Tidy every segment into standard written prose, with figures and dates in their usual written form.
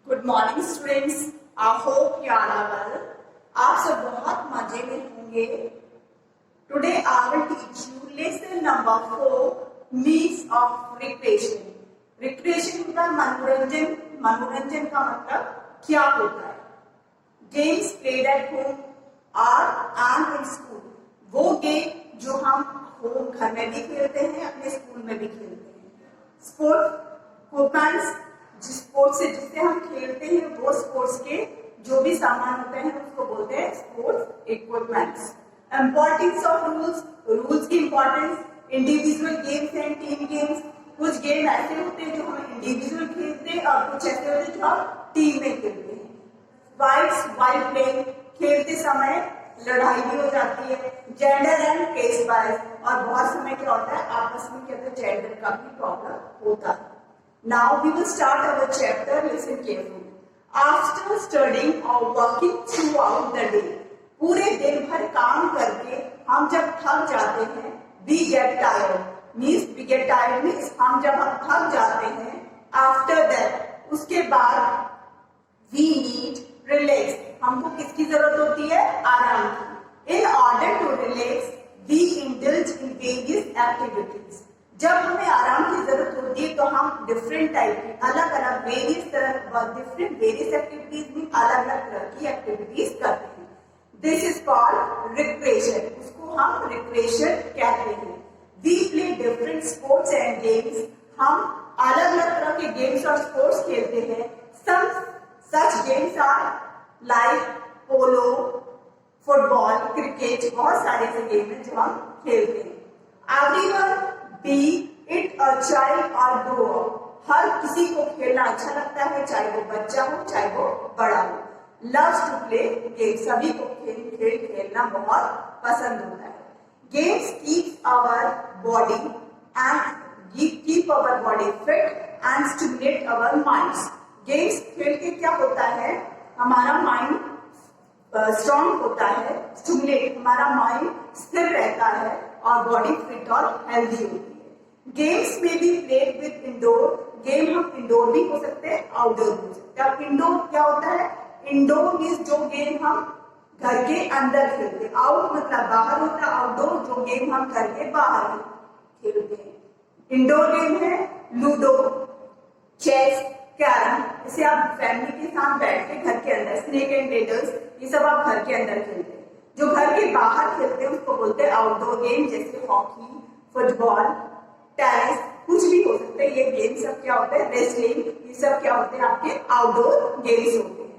Good morning students, I hope you are well. आप सब बहुत मजे में होंगे। Today I will teach you lesson number 4 means of recreation. Recreation होता है मनोरंजन। मनोरंजन का मतलब क्या होता है? गेम्स प्लेड एट होम और एंड इन स्कूल। वो गेम जो हम होम घर में भी खेलते हैं, अपने स्कूल में भी खेलते हैं। स्पोर्ट इक्विपमेंट्स, जिस स्पोर्ट्स से जिससे हम खेलते हैं वो स्पोर्ट्स के जो भी सामान होते हैं उसको बोलते हैं sports equipments. Importance of rules, rules की importance. Individual games and team games. कुछ गेम ऐसे होते हैं जो हम इंडिविजुअल खेलते हैं और कुछ ऐसे होते हैं जो हम टीम में खेलते हैं। फाइट्स व्हाइल प्लेइंग, खेलते समय लड़ाई भी हो जाती है। जेंडर एंड केस वाइज, और बहुत समय क्या होता है आपस में क्या होता है जेंडर का भी प्रॉब्लम होता है। Now we will start our chapter. Listen carefully. After studying or working throughout the day, पूरे दिन भर काम करके हम जब थक जाते हैं, we get tired. Means we get tired means हम जब थक जाते हैं, after that उसके बाद we need relax. हमको किसकी जरूरत होती है? आराम की। In order to relax, we indulge in various activities. जब हमें आराम की जरूरत होती है तो हम डिफरेंट टाइप की अलग अलग वेरियस एक्टिविटीज में अलग अलग तरह की एक्टिविटीज करते हैं। This is called recreation. उसको हम रिक्रिएशन कहते हैं। We play different sports and games. हम अलग अलग तरह के गेम्स और स्पोर्ट्स खेलते हैं। Some such games are like polo, football, cricket. बहुत सारे ऐसे गेम हैं जो हम खेलते हैं। Everyone be it a child और ग्रो अप, हर किसी को खेलना अच्छा लगता है, चाहे वो बच्चा हो चाहे वो बड़ा हो। लव्स टू प्ले गेम, सभी को खेल खेलना बहुत पसंद होता है। Games keep our body and keep our body fit and stimulate our minds. Games खेल के क्या होता है, हमारा माइंड स्ट्रॉन्ग होता है, स्टिमुलेट, हमारा माइंड स्थिर रहता है और बॉडी फिट और हेल्दी होती है। गेम्स में भी प्लेड विद इंडोर, गेम हम इंडोर भी हो सकते हैं, आउटडोर भी हो सकते हैं। अब इंडोर क्या होता है? इंडोर मीन्स जो गेम हम घर के अंदर खेलते हैं। आउट मतलब बाहर होता है, आउटडोर जो गेम हम घर के बाहर खेलते हैं। इंडोर गेम है लूडो, चेस, कैरम। इसे आप फैमिली के साथ बैठ के घर के अंदर, स्नेक एंड लेडर्स, ये सब आप घर के अंदर खेलते हैं। जो घर के बाहर खेलते हैं उसको बोलते हैं आउटडोर गेम, जैसे हॉकी, फुटबॉल, टेनिस, कुछ भी हो सकते हैं। ये गेम सब क्या होते हैं? रेसलिंग, ये सब क्या होते हैं? आपके आउटडोर गेम्स होते हैं।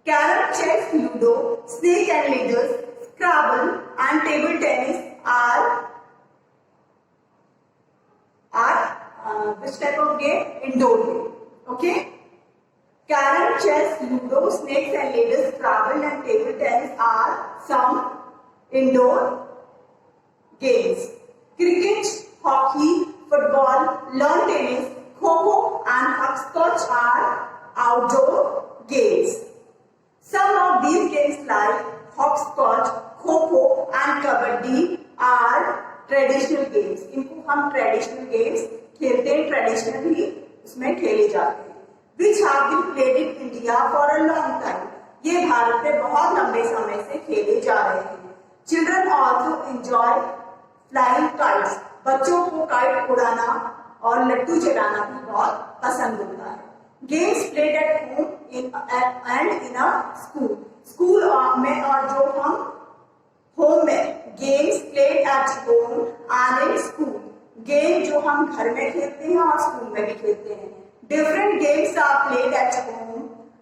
Carrom, chess, ludo, snake and ladders, scrabble and table tennis are which type of game? Indoor game. Okay? Carom, chess, ludo, snakes and ladders, scrabble and table tennis are some indoor games. Cricket, hockey, football, lawn tennis, kho-kho and hopscotch are outdoor games. Some of these games like hopscotch, kho-kho and kabaddi are traditional games. इनको हम traditional games खेलते हैं, traditional ही उसमें खेले जाते हैं। Which have been played in India for a long time. ये भारत में बहुत लंबे समय से खेले जा रहे हैं। Children also enjoy flying kites. बच्चों को काइट उड़ाना और लट्टू चलाना भी बहुत पसंद होता है। Games played at home and in a school. School में और जो हम होम में, games played at home and in school, game जो हम घर में खेलते हैं और स्कूल में भी खेलते हैं। Different games are played at home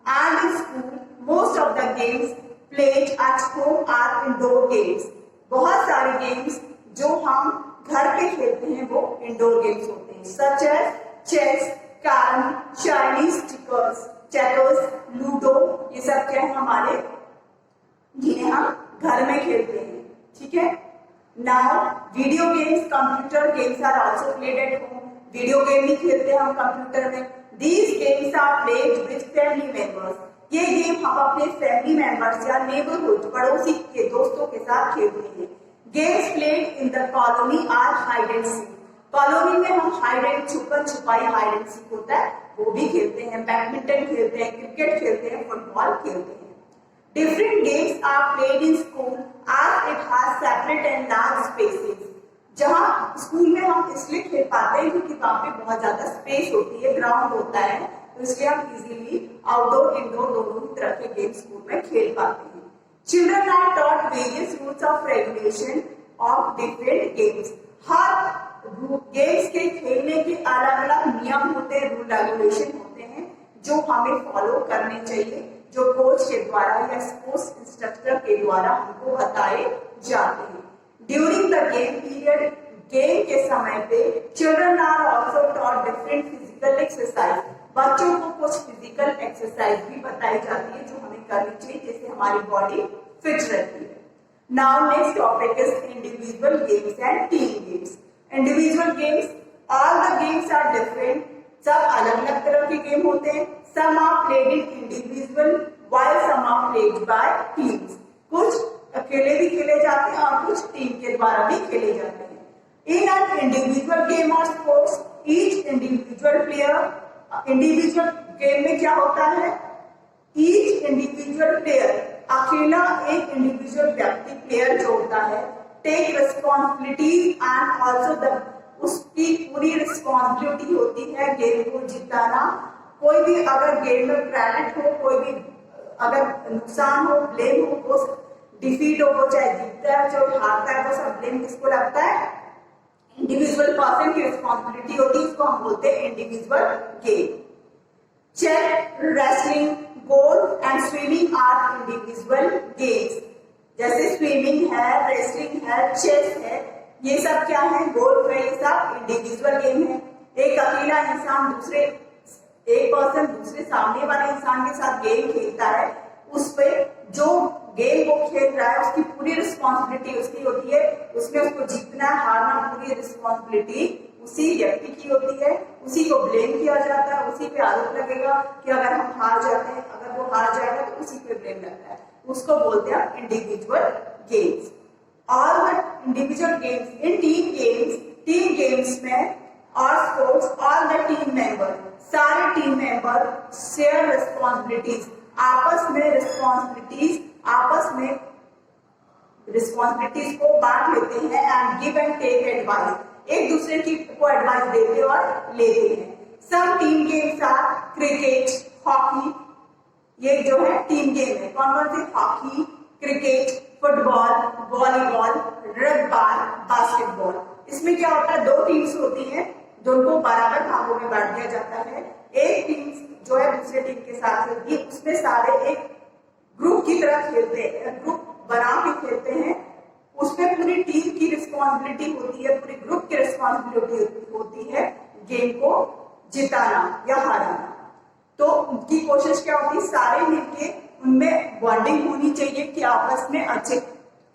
and in school. Most of the games played at home are indoor games. बहुत सारे गेम्स जो हम घर पे खेलते हैं वो इंडोर गेम्स होते हैं, such as chess, carrom, Chinese checkers, ludo. ये सब क्या है हमारे, जिन्हें हम घर में खेलते हैं। ठीक है। Now video games, computer games are also played at home. Video game भी खेलते हैं हम कंप्यूटर में। These games are played with family members. ये गेम हम अपने फैमिली मेंबर्स या नेबरहुड, पड़ोसी के दोस्तों के साथ खेलते हैं। Games played in the colony are hide and seek. Colony में हम हाइड एंड छुपन छुपाई हाइड एंड सीक होता है वो भी खेलते हैं, बैडमिंटन खेलते हैं, क्रिकेट खेलते हैं, फुटबॉल खेलते हैं। Different games are played in school as it has separate and large spaces. जहाँ स्कूल में हम इसलिए खेल पाते हैं क्योंकि वहाँ पे बहुत ज्यादा स्पेस होती है, ग्राउंड होता है, तो इसलिए हम इजीली आउटडोर इंडोर दोनों ही तरह के गेम स्कूल में खेल पाते हैं। Children are taught various rules of regulation of different games. हर गेम्स के खेलने के अलग अलग नियम होते हैं, रूल रेगुलेशन होते हैं जो हमें फॉलो करने चाहिए, जो कोच के द्वारा या स्पोर्ट्स इंस्ट्रक्टर के द्वारा हमको बताए जाते हैं। During the game period, game के समय पे children are also taught different physical exercise. बच्चों को कुछ फिजिकल एक्सरसाइज भी बताई जाती है जो हमें करनी चाहिए जिससे हमारी बॉडी फिट रहती है। Now next topic is individual games and team games. Individual games, all the games are different, सब अलग अलग तरह के गेम होते हैं। Some are played in individual while some are played by teams. कुछ अकेले भी खेले जाते हैं और कुछ टीम के द्वारा भी खेले जाते हैं। इन एन इंडिविजुअल गेम और sports each individual player, individual game में क्या होता है, ईच इंडिविजुअल प्लेयर, अकेला एक इंडिविजुअल व्यक्ति प्लेयर जो होता है, take responsibilities and also the, उसकी पूरी रिस्पॉन्सिबिलिटी होती है गेम को जिताना। कोई भी अगर गेम में क्रेडिट हो, कोई भी अगर नुकसान हो, ब्लेम हो, वो डिफीट हो, वो चाहे जीतता है जो हारता है, वो सब ब्लेम किसको लगता है, इंडिविजुअल पर्सन की रिस्पॉन्सिबिलिटी होती है, इसको हम बोलते हैं individual game. Chess, wrestling, golf and swimming are individual games. जैसे स्विमिंग है, रेसलिंग है, चेस है, ये सब क्या है, गोल्फ है, ये सब इंडिविजुअल गेम है। एक अकेला इंसान दूसरे, एक पर्सन दूसरे सामने वाले इंसान के साथ गेम खेलता है, उस पे जो गेम वो खेल रहा है उसकी पूरी रिस्पॉन्सिबिलिटी उसकी होती है, उसमें उसको जीतना हारना पूरी रिस्पॉन्सिबिलिटी उसी व्यक्ति की होती है, उसी को ब्लेम किया जाता है, उसी पे आरोप लगेगा कि अगर हम हार जाते हैं, अगर वो हार जाएगा तो उसी पे ब्लेम लगता है, उसको बोलते हैं individual games. All the individual games in team games में और sports, all the team member, सारे टीम मेंबर शेयर रिस्पॉन्सिबिलिटीज, आपस में रिस्पॉन्सिबिलिटीज को बांट लेते हैं and give and take advice, एक दूसरे की को एडवाइस देते और लेते हैं। सब team games are cricket, hockey, ये जो है टीम गेम है, कौन कौन से, hockey, cricket, football, volleyball, rugby, basketball. इसमें क्या होता है, दो टीम्स होती हैं, दोनों को बराबर भागों में बांट दिया जाता है। एक टीम जो है दूसरे टीम के साथ खेलती है, उसमें सारे एक ग्रुप की तरह खेलते हैं, ग्रुप बना के खेलते हैं, उसमें पूरी टीम की रिस्पॉन्सिबिलिटी होती है, पूरी ग्रुप की रिस्पॉन्सिबिलिटी होती है गेम को जिताना या हराना। तो उनकी कोशिश क्या होती है, सारे मिलके उनमें बॉन्डिंग होनी चाहिए कि आपस में अच्छे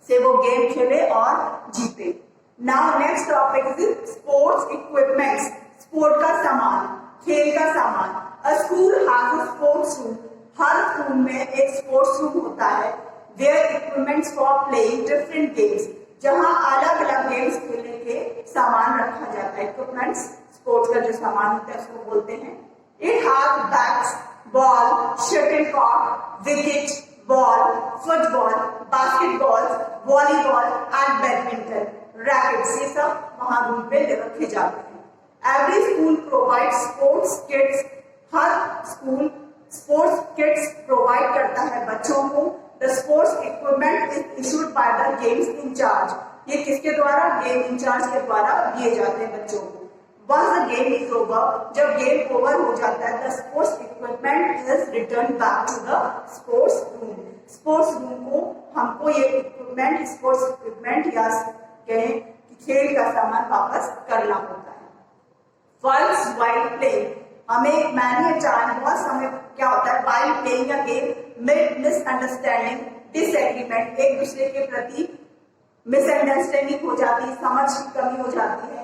से वो गेम खेले और जीते। Now next topic is sports equipments, sport का सामान, खेल का सामान। A school has a sports room, हर स्कूल में एक स्पोर्ट्स रूम होता है, where equipments for playing different games, जहां अलग अलग गेम्स खेलने के सामान रखा जाता है। इक्विपमेंट्स, स्पोर्ट्स का जो सामान होता है उसको बोलते हैं। It has bats, ball, shuttlecock, wicket, ball, football, basketball, volleyball and badminton, rackets, ये सब वहां रूम पे रखे जाते हैं। Every school provide sports kits, हर स्कूल स्पोर्ट्स किट्स प्रोवाइड करता है बच्चों को। The sports equipment is issued by the games incharge, ये किसके द्वारा, गेम इंचार्ज के द्वारा दिए जाते हैं बच्चों को। Once the game is over, जब गेम ओवर हो जाता है, the sports equipment is returned back to the sports room. Sports room को हमको ये इक्विपमेंट, स्पोर्ट्स इक्विपमेंट या कहें कि खेल का सामान वापस करना होता है। Once while playing, हमें मैनी टाइम बहुत समय क्या होता है, while playing a game, misunderstanding, disagreement, एक दूसरे के प्रति मिसअंडरस्टैंडिंग हो जाती है, समझ की कमी हो जाती है,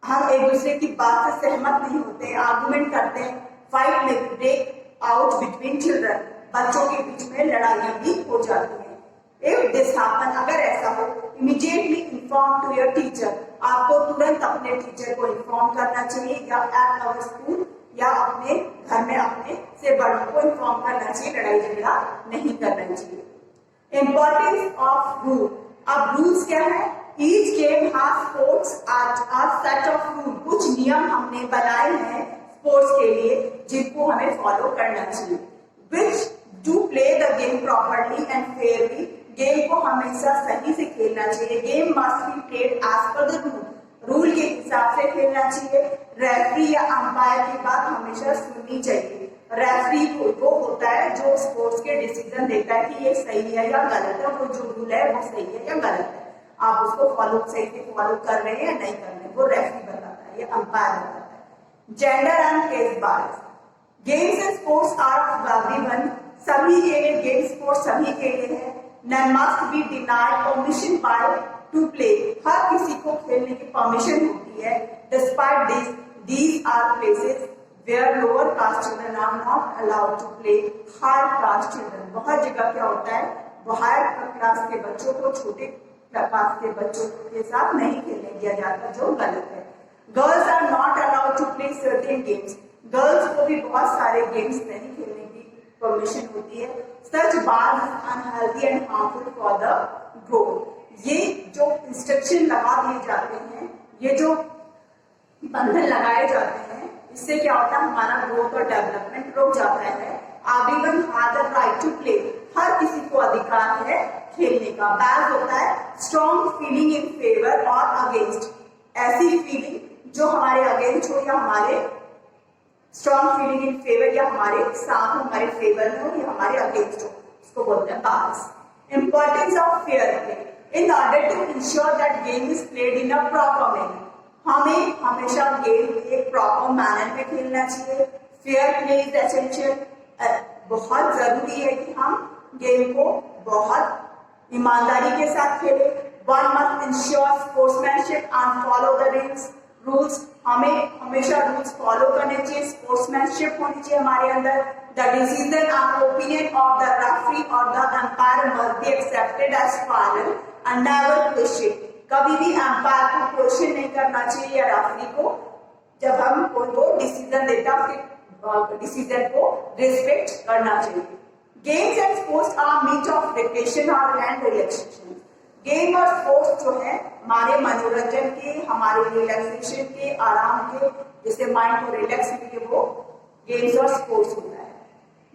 हम एक दूसरे की बात से सहमत नहीं होते, आर्गुमेंट करते हैं, फाइट में ब्रेक आउट बिटवीन चिल्ड्रन, बच्चों के बीच में लड़ाइयां भी हो जाती हैं। इफ दिस हैपन, अगर ऐसा हो, immediately inform to your teacher, आपको तुरंत अपने टीचर को इन्फॉर्म करना चाहिए या एट आवर स्कूल या अपने घर में अपने से बड़ों को इन्फॉर्म करना चाहिए, लड़ाई झगड़ा नहीं करना चाहिए। Importance of rule. अब रूल्स क्या है? Each game has sports at a set of rule. कुछ नियम हमने बनाए हैं स्पोर्ट्स के लिए जिनको हमें फॉलो करना चाहिए। Which to play the game properly and fairly. Game को हमेशा सही से खेलना चाहिए। Game must be played as per the rule. Rule के हिसाब से खेलना चाहिए। रेफरी या अंपायर की बात हमेशा सुननी चाहिए। रेफरी वो होता है जो स्पोर्ट्स के डिसीजन देता है कि ये सही है या गलत है, वो जो रूल है वो सही है या गलत है, आप उसको सही से फॉलो कर रहे हैं या नहीं कर रहे हैं, वो रेफरी बताता है, ये अंपायर बताता है। Gender and caste bias. Games and sports are for everyone. सभी के लिए गेम स्पोर्ट्स सभी के लिए है। None must be denied permission by to play. हर किसी को खेलने की परमिशन होती है। Despite this, these are places where lower caste children are not allowed to play higher caste children। बहुत जगह क्या होता है, हायर क्लास के बच्चों को छोटे क्लास के बच्चों के साथ नहीं खेलने दिया जाता, जो गलत है। Girls are not allowed to play certain games. Girls को भी बहुत सारे गेम्स नहीं खेलने की परमिशन होती है। Such bar unhealthy and harmful for the growth. ये जो इंस्ट्रक्शन लगा दिए जाते हैं, ये जो बंधन लगाए जाते हैं, इससे क्या होता है, हमारा ग्रोथ और डेवलपमेंट रुक जाता है। Everyone has the right to play. हर किसी को अधिकार है खेलने का। बैज होता है स्ट्रॉन्ग फीलिंग इन फेवर और अगेंस्ट। ऐसी फीलिंग जो हमारे अगेंस्ट हो या हमारे स्ट्रॉन्ग फीलिंग इन फेवर या हमारे साथ हमारे फेवर में हो या हमारे अगेंस्ट हो, उसको बोलते हैं badge. Importance of fair play. In order to ensure that game is played in a proper manner. हमें हमेशा गेम एक प्रॉपर मैनर में खेलना चाहिए। Fair play is essential. बहुत जरूरी है कि हम गेम को बहुत ईमानदारी के साथ खेलें। One must ensure sportsmanship and follow the rules. हमें हमेशा रूल्स फॉलो करने चाहिए। स्पोर्ट्समैनशिप होनी चाहिए हमारे अंदर। The decision and opinion of the referee और the umpire must be accepted as final and never question. कभी भी एम्पायर को क्वेश्चन नहीं करना चाहिए या रेफरी को। जब हम कोई डिसीजन देता है उसके डिसीजन को रिस्पेक्ट करना चाहिए। Games and sports are meet of recreation और एंड रिलैक्सेशन। गेम और स्पोर्ट्स जो है हमारे मनोरंजन के, हमारे रिलैक्सेशन के, आराम के, जिससे माइंड को रिलैक्स मिले, वो गेम्स और स्पोर्ट्स होता है।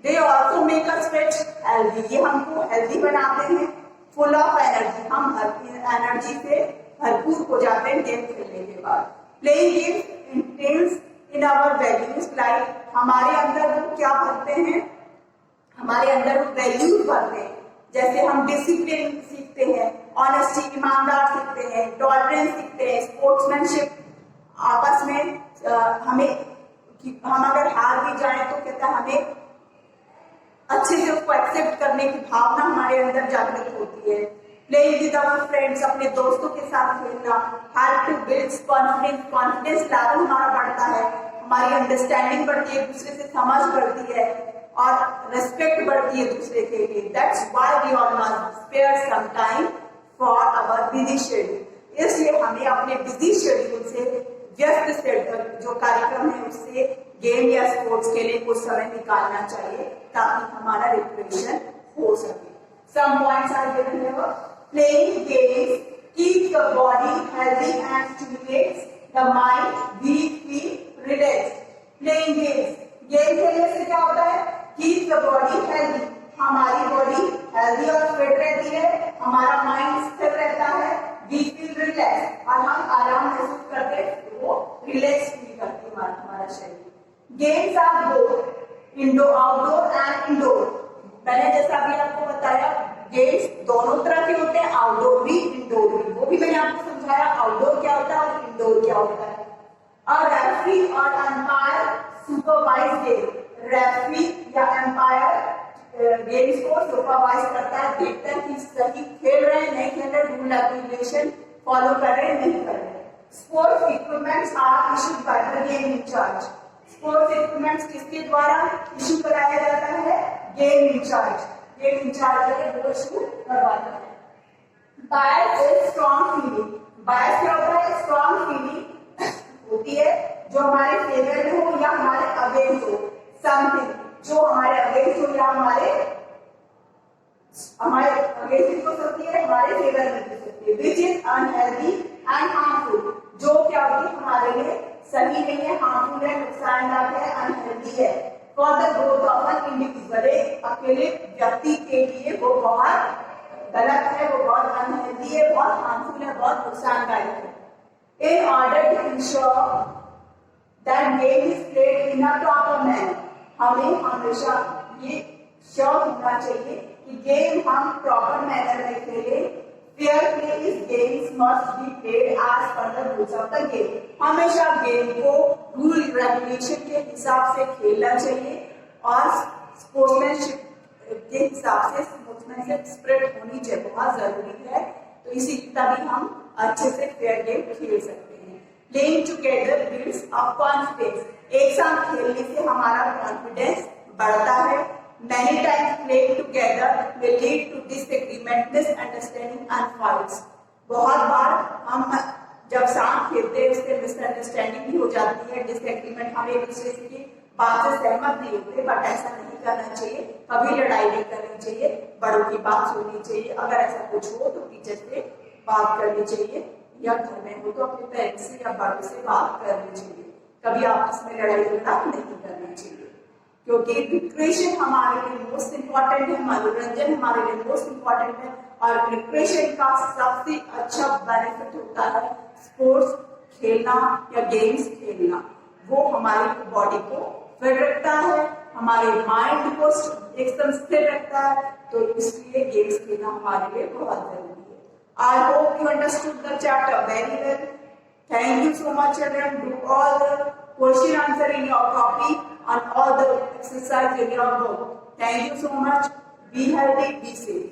They also make us fit healthy. ये हमको हेल्दी बनाते हैं। Full of energy. हम एनर्जी से भरपूर हो जाते हैं गेम खेलने के बाद। Playing games intense in our values like. हमारे अंदर वो क्या भरते हैं, हमारे अंदर वो वैल्यूज भरते हैं। जैसे हम डिसिप्लिन सीखते हैं, ऑनेस्टी ईमानदार सीखते हैं, टॉलरेंस सीखते हैं, स्पोर्ट्समैनशिप। आपस में हम अगर हार भी जाए तो कहता है हमें अच्छे से उसको एक्सेप्ट करने की भावना हमारे अंदर जागृत होती है। प्लेइंग विद आवर फ्रेंड्स, अपने दोस्तों के साथ खेलना, help to build confidence. Confidence level हमारा बढ़ता है, हमारी अंडरस्टैंडिंग बढ़ती है, एक दूसरे से समझ बढ़ती है और रिस्पेक्ट बढ़ती है दूसरे के लिए। That's why we all must spare some time for our busy schedule. इसलिए हमें अपने बिजी शेड्यूल से, व्यस्त जो कार्यक्रम है उससे गेम या स्पोर्ट्स के लिए कुछ समय निकालना चाहिए ताकि हमारा रिक्रिएशन हो सके। Some points are given here. Playing games keeps the body healthy and stimulates the mind. We feel relaxed. Playing games. Game खेलने से क्या होता है? Keep the body healthy. हमारी बॉडी हेल्दी और फिट रहती है, हमारा माइंड स्थिर रहता है। We feel relaxed और हम आराम महसूस करते हैं, वो रिलैक्स फील करते हैं हमारा शरीर। Games are both indoor, outdoor and indoor. मैंने जैसा अभी आपको बताया गेम्स दोनों तरह के होते हैं, आउटडोर भी इंडोर भी। वो भी मैंने आपको समझाया आउटडोर क्या होता है और इंडोर क्या होता है। और रेफरी और एम्पायर सुपरवाइज गेम। रेफरी या एम्पायर गेम्स को सुपरवाइज करता है, देखता है कि सही खेल रहे हैं नहीं खेल रहे, रूल रेगुलेशन फॉलो कर रहे हैं नहीं कर रहे। Sports equipments are issued by the game incharge. Sports equipments किसके द्वारा इशू कराया जाता है? Game incharge. गेम इंचार्ज वो इशू करवाता है। Bias is strong feeling. Bias क्या होता है? स्ट्रॉन्ग फीलिंग होती है जो हमारे फेवर में हो या हमारे अगेंस्ट हो, समथिंग जो हमारे अगेंस्ट हो या हमारे अगेंस्ट हो सकती है, हमारे फेवर में हो सकती है। Which is unhealthy and harmful, जो क्या होती है हमारे लिए सही नहीं है, हार्मफुल है, नुकसानदायक है, अनहेल्दी है। For the growth of an individual, अकेले व्यक्ति के लिए वो बहुत गलत है, वो बहुत अनहेल्दी है, बहुत हार्मफुल है, बहुत नुकसानदायक है। In order to ensure that game is played in a proper manner, हमें हमेशा ये श्योर होना चाहिए कि गेम हम प्रॉपर मैनर में खेलें। Fair play is games must be played as per the rules of the game, हमेशा गेम को रूल रेगुलेशन के हिसाब से खेलना चाहिए और स्पोर्ट्समैनशिप के हिसाब से स्पोर्ट्समैनशिप स्पिरिट होनी चाहिए, बहुत जरूरी है। तो इसी तभी हम अच्छे से फेयर गेम खेल सकते हैं। Playing together builds up confidence, एक साथ खेलने से हमारा कॉन्फिडेंस बढ़ता है। Many times playing together will lead to disagreement, misunderstanding and fights. बहुत बार हम जब साथ खेलते हैं उससे मिसअंडरस्टैंडिंग भी हो जाती है, डिसएग्रीमेंट, हम एक दूसरे की बात से सहमत नहीं होते, बट ऐसा नहीं करना चाहिए, कभी लड़ाई नहीं करनी चाहिए, बड़ों की बात सुननी चाहिए। अगर ऐसा कुछ हो तो टीचर से बात करनी चाहिए, या घर में हो तो अपने पेरेंट्स से या बड़ों से बात करनी चाहिए। कभी आपस में लड़ाई झगड़ा नहीं करना चाहिए, क्योंकि रिक्रिएशन हमारे लिए मोस्ट इंपॉर्टेंट है, मनोरंजन हमारे लिए मोस्ट इंपॉर्टेंट है। और रिक्रिएशन का सबसे अच्छा बेनिफिट होता है स्पोर्ट्स खेलना या गेम्स खेलना, वो हमारी बॉडी को फिट रखता है, हमारे माइंड को एकदम स्थिर रखता है, तो इसलिए गेम्स खेलना हमारे लिए बहुत जरूरी है। आई hope you understood the chapter very well. Thank you so much, children. Do all the question answer in your copy and all the exercise in your book. Thank you so much. Be healthy, be safe.